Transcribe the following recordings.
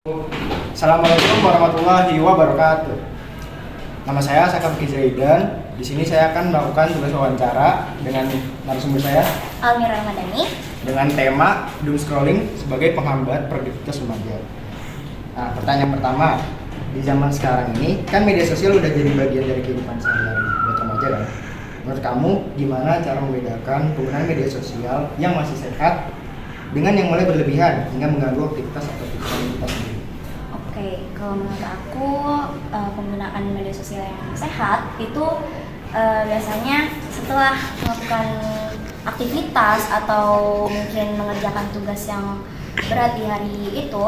Assalamualaikum warahmatullahi wabarakatuh. Nama saya Sakam Kizaidan. Di sini saya akan melakukan tugas wawancara dengan narasumber saya, Almira Ramadhani, dengan tema doom scrolling sebagai penghambat produktivitas remaja. Nah, pertanyaan pertama, di zaman sekarang ini kan media sosial udah jadi bagian dari kehidupan sehari-hari buat remaja kan? Menurut kamu gimana cara membedakan penggunaan media sosial yang masih sehat dengan yang mulai berlebihan hingga mengganggu aktivitas atau pikiran kita sendiri? Oke, kalau menurut aku penggunaan media sosial yang sehat itu biasanya setelah melakukan aktivitas atau mungkin mengerjakan tugas yang berat di hari itu,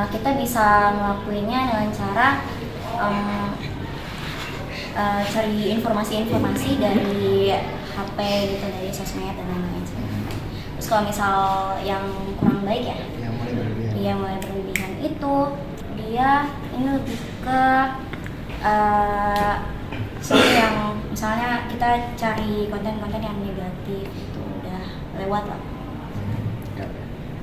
kita bisa ngelakuinnya dengan cara cari informasi-informasi dari HP gitu, dari sosmed dan lain-lain. Terus kalau misal yang kurang baik ya, Yang mulai berlebihan. dia mulai berlebihan itu dia ini lebih ke sesuatu yang misalnya kita cari konten-konten yang negatif itu udah lewat lah.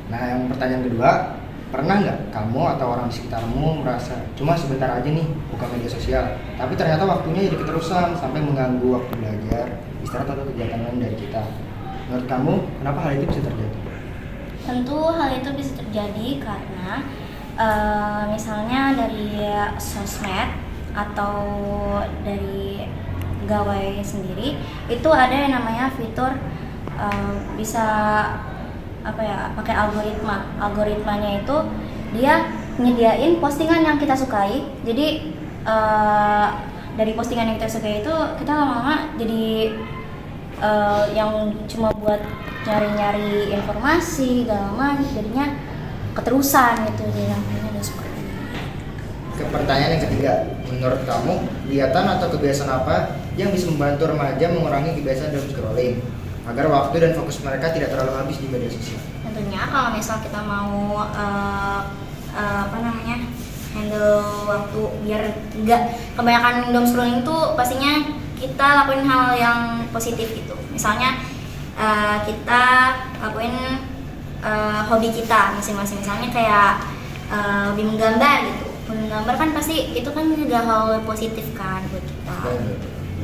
Nah, yang pertanyaan kedua, pernah nggak kamu atau orang di sekitarmu merasa cuma sebentar aja nih buka media sosial, tapi ternyata waktunya jadi keterusan sampai mengganggu waktu belajar, istirahat atau kegiatan lain dari kita? Menurut kamu, kenapa hal itu bisa terjadi? Tentu hal itu bisa terjadi karena misalnya dari sosmed atau dari pegawai sendiri itu ada yang namanya fitur bisa pakai algoritmanya itu dia nyediain postingan yang kita sukai. Jadi dari postingan yang kita sukai itu kita lama-lama jadi yang cuma buat nyari-nyari informasi segala jadinya keterusan gitu, jadi namanya udah seperti ini. Ke pertanyaan yang ketiga, menurut kamu kegiatan atau kebiasaan apa yang bisa membantu remaja mengurangi kebiasaan doom scrolling agar waktu dan fokus mereka tidak terlalu habis di media sosial? Tentunya kalau misal kita mau handle waktu biar nggak kebanyakan doom scrolling itu, pastinya kita lakuin hal yang positif gitu. Misalnya kita lakuin hobi kita masing-masing, misalnya kayak hobi menggambar gitu. Menggambar kan pasti itu kan juga hal positif kan buat kita.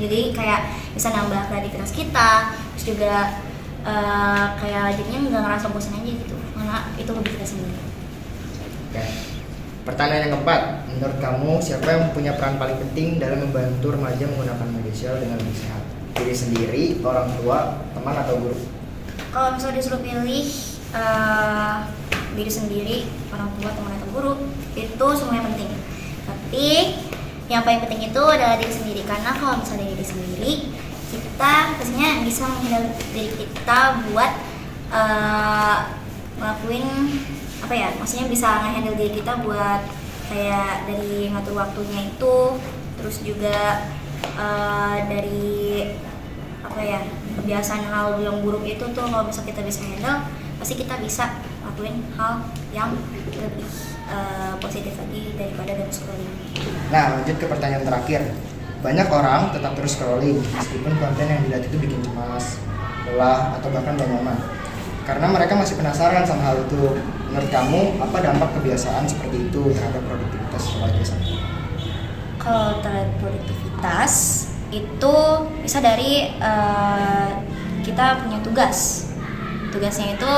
Jadi kayak bisa nambah kreativitas kita, terus juga kayak jadinya nggak ngerasa bosan aja gitu, karena itu hobi kita sendiri. Oke. Pertanyaan yang keempat, menurut kamu siapa yang punya peran paling penting dalam membantu remaja menggunakan media sosial dengan lebih sehat? Diri sendiri, orang tua, teman atau guru? Kalau misalnya disuruh pilih diri sendiri, orang tua, teman atau guru, itu semuanya penting. Tapi yang paling penting itu adalah diri sendiri, karena kalau misalnya diri sendiri, kita pastinya bisa menghandle diri kita buat ngelakuin maksudnya bisa nge-handle diri kita buat kayak dari ngatur waktunya itu, terus juga dari kebiasaan hal yang buruk itu tuh kalau bisa kita bisa handle, pasti kita bisa lakuin hal yang lebih positif lagi daripada doom scrolling. Nah, lanjut ke pertanyaan terakhir. Banyak orang tetap terus scrolling meskipun konten yang dilihat itu bikin cemas, lelah, atau bahkan gak nyaman, karena mereka masih penasaran sama hal itu. Menurut kamu, apa dampak kebiasaan seperti itu terhadap produktivitas remaja saat ini? Kalau terhadap produktivitas itu bisa dari kita punya tugasnya itu,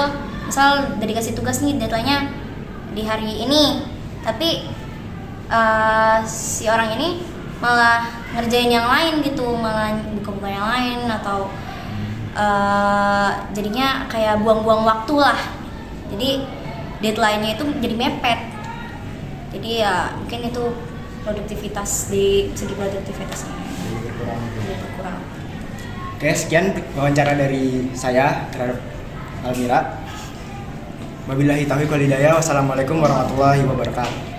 misal dari kasih tugas nih, deadline-nya di hari ini, tapi si orang ini malah ngerjain yang lain gitu, malah buka-buka yang lain, atau jadinya kayak buang-buang waktu lah. Jadi deadline-nya itu jadi mepet. Jadi ya mungkin itu produktivitas, di segi produktivitasnya jadi berkurang. Oke, sekian wawancara dari saya terhadap Almira. Wabillahi taufiq wal hidayah. Wassalamualaikum warahmatullahi wabarakatuh.